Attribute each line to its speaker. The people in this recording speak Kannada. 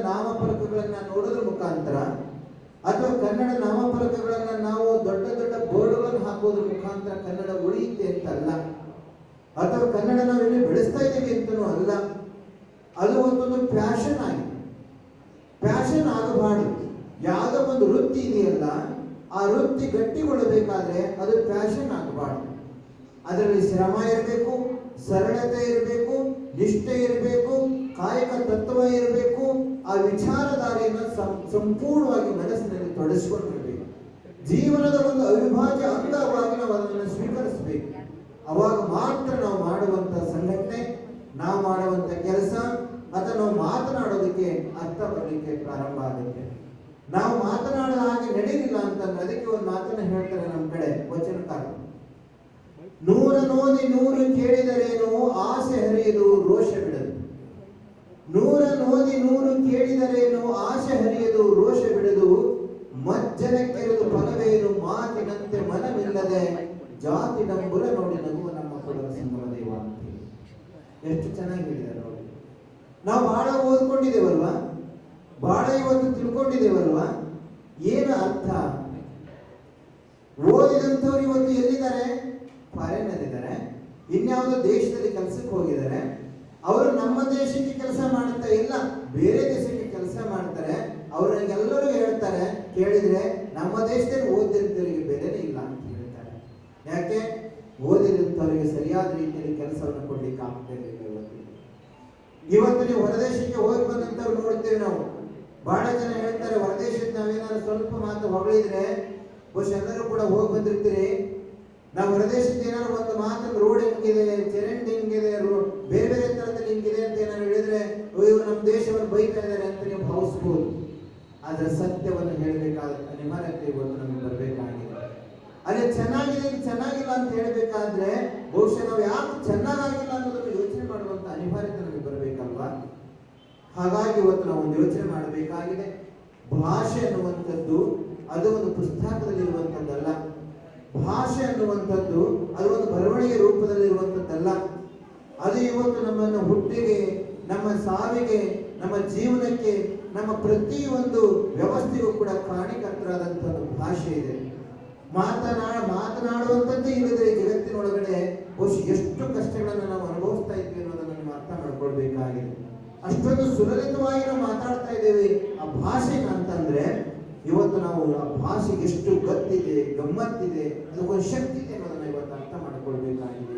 Speaker 1: ನಾಮಫಲಕಗಳನ್ನ ನೋಡೋದ್ರ ಮುಖಾಂತರ ಅಥವಾ ಕನ್ನಡ ನಾಮಫಲಕಗಳನ್ನ ನಾವು ದೊಡ್ಡ ದೊಡ್ಡ ಬೋರ್ಡ್ಗಳನ್ನು ಹಾಕೋದ್ರ ಮುಖಾಂತರ ಕನ್ನಡ ಉಳಿಯುತ್ತೆ ಅಂತ ಅಲ್ಲ, ಅಥವಾ ಕನ್ನಡ ನಾವೆಲ್ಲಿ ಬೆಳೆಸ್ತಾ ಇದ್ದೀವಿ ಅಂತನೂ ಅಲ್ಲ. ಅದು ಒಂದೊಂದು ಪ್ಯಾಷನ್ ಆಗಿದೆ. ಪ್ಯಾಷನ್ ಆಗಬಾರ್ದು. ಯಾವುದೋ ಒಂದು ವೃತ್ತಿ ಇದೆಯಲ್ಲ, ಆ ವೃತ್ತಿ ಗಟ್ಟಿಗೊಳ್ಳಬೇಕಾದ್ರೆ ಅದು ಪ್ಯಾಷನ್ ಆಗಬಾರ್ದು. ಅದರಲ್ಲಿ ಶ್ರಮ ಇರಬೇಕು, ಸರಳತೆ ಇರಬೇಕು, ನಿಷ್ಠೆ ಇರಬೇಕು, ಕಾಯಕ ತತ್ವ ಇರಬೇಕು. ಆ ವಿಚಾರಧಾರೆಯನ್ನು ಸಂಪೂರ್ಣವಾಗಿ ಮನಸ್ಸಿನಲ್ಲಿ ತೊಡಗಿಸಿಕೊಂಡಿರಬೇಕು. ಜೀವನದ ಒಂದು ಅವಿಭಾಜ್ಯ ಅಂಗವಾಗಿ ನಾವು ಅದನ್ನು ಸ್ವೀಕರಿಸಬೇಕು. ಅವಾಗ ಮಾತ್ರ ನಾವು ಮಾಡುವಂತ ಸಂಘಟನೆ, ನಾವು ಮಾಡುವಂತ ಕೆಲಸ ಅಥವಾ ನಾವು ಮಾತನಾಡೋದಕ್ಕೆ ಅರ್ಥ ಬರಲಿಕ್ಕೆ ಪ್ರಾರಂಭ ಆಗುತ್ತೆ. ನಾವು ಮಾತನಾಡೋ ಹಾಗೆ ನಡೀಲಿಲ್ಲ ಅಂತಂದ್ರೆ ಅದಕ್ಕೆ ಒಂದು ಮಾತನ್ನ ಹೇಳ್ತಾರೆ ನಮ್ಮ ಕಡೆ ವಚನಕಾರ, 100 ನೋದಿ 100 ಕೇಳಿದರೇನು ಆಸೆ ಹರಿಯಲು ರೋಷ ಬಿಡದು. 100 ನೋದಿ 100 ಕೇಳಿದರೇನು ಆಸೆ ಹರಿಯದು ರೋಷ ಬಿಡದು. ಮಜ್ಜನಕ್ಕೆರೆದು ಫಲವೇನು ಮಾತಿನಂತೆ ಮನವಿಲ್ಲದೆ ಜಾತಿ ನಂಬುರ ನೋಡಿ ನಗುವ ನಮ್ಮ ಕೊಡಲ ಸಂಗಮ ದೇವ ಅಂತ. ಎಷ್ಟು ಚೆನ್ನಾಗಿ ಹೇಳಿದ್ದಾರೆ ನೋಡಿ. ನಾವು ಬಹಳ ಓದ್ಕೊಂಡಿದ್ದೇವಲ್ವಾ, ಬಹಳ ಇವತ್ತು ತಿಳ್ಕೊಂಡಿದ್ದೇವಲ್ವಾ. ಏನು ಅರ್ಥ? ಓದಿದಂಥವ್ರು ಇವತ್ತು ಎಲ್ಲಿದ್ದಾರೆ? ಫಾರಿನ್ ಅಲ್ಲಿದ್ದಾರೆ, ಇನ್ಯಾವುದೋ ದೇಶದಲ್ಲಿ ಕೆಲಸಕ್ಕೆ ಹೋಗಿದ್ದಾರೆ. ಅವರು ನಮ್ಮ ದೇಶಕ್ಕೆ ಕೆಲಸ ಮಾಡ್ತಾ ಇಲ್ಲ, ಬೇರೆ ದೇಶಕ್ಕೆ ಕೆಲಸ ಮಾಡ್ತಾರೆ. ಅವ್ರಿಗೆಲ್ಲರೂ ಹೇಳ್ತಾರೆ, ಕೇಳಿದ್ರೆ ನಮ್ಮ ದೇಶದಲ್ಲಿ ಓದಿದಂಥವರಿಗೆ ಬೆಲೆನೇ ಇಲ್ಲ ಅಂತ ಹೇಳ್ತಾರೆ. ಯಾಕೆ? ಓದಿದಂಥವರಿಗೆ ಸರಿಯಾದ ರೀತಿಯಲ್ಲಿ ಕೆಲಸವನ್ನು ಕೊಡ್ಲಿಕ್ಕೆ ಆಗ್ತಿರಲಿಲ್ಲ. ಇವತ್ತು ನೀವು ಹೊರದೇಶಕ್ಕೆ ಹೋಗಿ ಬಂದಂಥವ್ರು ನೋಡ್ತೇವೆ ನಾವು. ಬಹಳ ಜನ ಹೇಳ್ತಾರೆ, ಹೊರದೇಶಕ್ಕೆ ನಾವೇನಾದ್ರು ಸ್ವಲ್ಪ ಮಾತು ಹೊಗಳಿದ್ರೆ ಬಹುಶಃ ಎಲ್ಲರೂ ಕೂಡ ಹೋಗಿ ಬಂದಿರ್ತೀರಿ. ನಾವು ಹೊರದೇಶಕ್ಕೆ ಏನಾದ್ರು ಒಂದು ಮಾತು, ರೋಡ್ ಹಿಂಗಿದೆ, ಚರಂಡಿ ಹಿಂಗಿದೆ, ಬೇರೆ ಬೇರೆ ತರದಲ್ಲಿ ಹಿಂಗಿದೆ ಅಂತ ಏನಾದ್ರು ಹೇಳಿದ್ರೆ ಇವರು ನಮ್ಮ ದೇಶವನ್ನು ಬೈತಾ ಇದ್ದಾರೆ ಅಂತ ನೀವು ಭಾವಿಸ್ಬೋದು. ಆದ್ರೆ ಸತ್ಯವನ್ನು ಹೇಳಬೇಕಾದ ಅನಿವಾರ್ಯತೆ ಇವತ್ತು ನಮಗೆ ಬರಬೇಕಾಗಿದೆ. ಅದೇ ಚೆನ್ನಾಗಿದೆ ಚೆನ್ನಾಗಿಲ್ಲ ಅಂತ ಹೇಳಬೇಕಾದ್ರೆ ಬಹುಶಃ ನಾವು ಯಾಕೆ ಚೆನ್ನಾಗಿಲ್ಲ ಅನ್ನೋದನ್ನು ಯೋಚನೆ ಮಾಡುವಂತ ಅನಿವಾರ್ಯತೆ ನಮಗೆ ಬರಬೇಕಲ್ವಾ. ಹಾಗಾಗಿ ಇವತ್ತು ನಾವು ಒಂದು ಯೋಚನೆ ಮಾಡಬೇಕಾಗಿದೆ. ಭಾಷೆ ಅನ್ನುವಂಥದ್ದು ಅದು ಒಂದು ಪುಸ್ತಕದಲ್ಲಿ ಇರುವಂಥದ್ದಲ್ಲ. ಭಾಷೆ ಅನ್ನುವಂಥದ್ದು ಅದು ಒಂದು ಬರವಣಿಗೆ ರೂಪದಲ್ಲಿ ಇರುವಂಥದ್ದಲ್ಲ. ಅದು ಇವತ್ತು ನಮ್ಮನ್ನು ಹುಟ್ಟಿಗೆ, ನಮ್ಮ ಸಾವಿಗೆ, ನಮ್ಮ ಜೀವನಕ್ಕೆ, ನಮ್ಮ ಪ್ರತಿಯೊಂದು ವ್ಯವಸ್ಥೆಗೂ ಕೂಡ ಕಾರಣೀಕರ್ತರಾದಂಥ ಒಂದು ಭಾಷೆ ಇದೆ. ಮಾತನಾಡುವಂಥದ್ದೇ ಇಲ್ಲದೆ ಜಗತ್ತಿನೊಳಗಡೆ ಬಹುಶಃ ಎಷ್ಟು ಕಷ್ಟಗಳನ್ನು ನಾವು ಅನುಭವಿಸ್ತಾ ಇದ್ವಿ ಅನ್ನೋದನ್ನು ನಾವು ಅರ್ಥ ಮಾಡ್ಕೊಳ್ಬೇಕಾಗಿದೆ. ಅಷ್ಟೊಂದು ಸುಲಲಿತವಾಗಿ ನಾವು ಮಾತಾಡ್ತಾ ಇದ್ದೇವೆ ಆ ಭಾಷೆನ ಅಂತಂದ್ರೆ ಇವತ್ತು ನಾವು ಆ ಭಾಷೆಗೆ ಎಷ್ಟು ಗತ್ತಿದೆ, ಗಮ್ಮತ್ತಿದೆ, ಅದಕ್ಕೊಂದು ಶಕ್ತಿ ಇದೆ ಅನ್ನೋದನ್ನ ಇವತ್ತು ಅರ್ಥ ಮಾಡ್ಕೊಳ್ಬೇಕಾಗಿದೆ.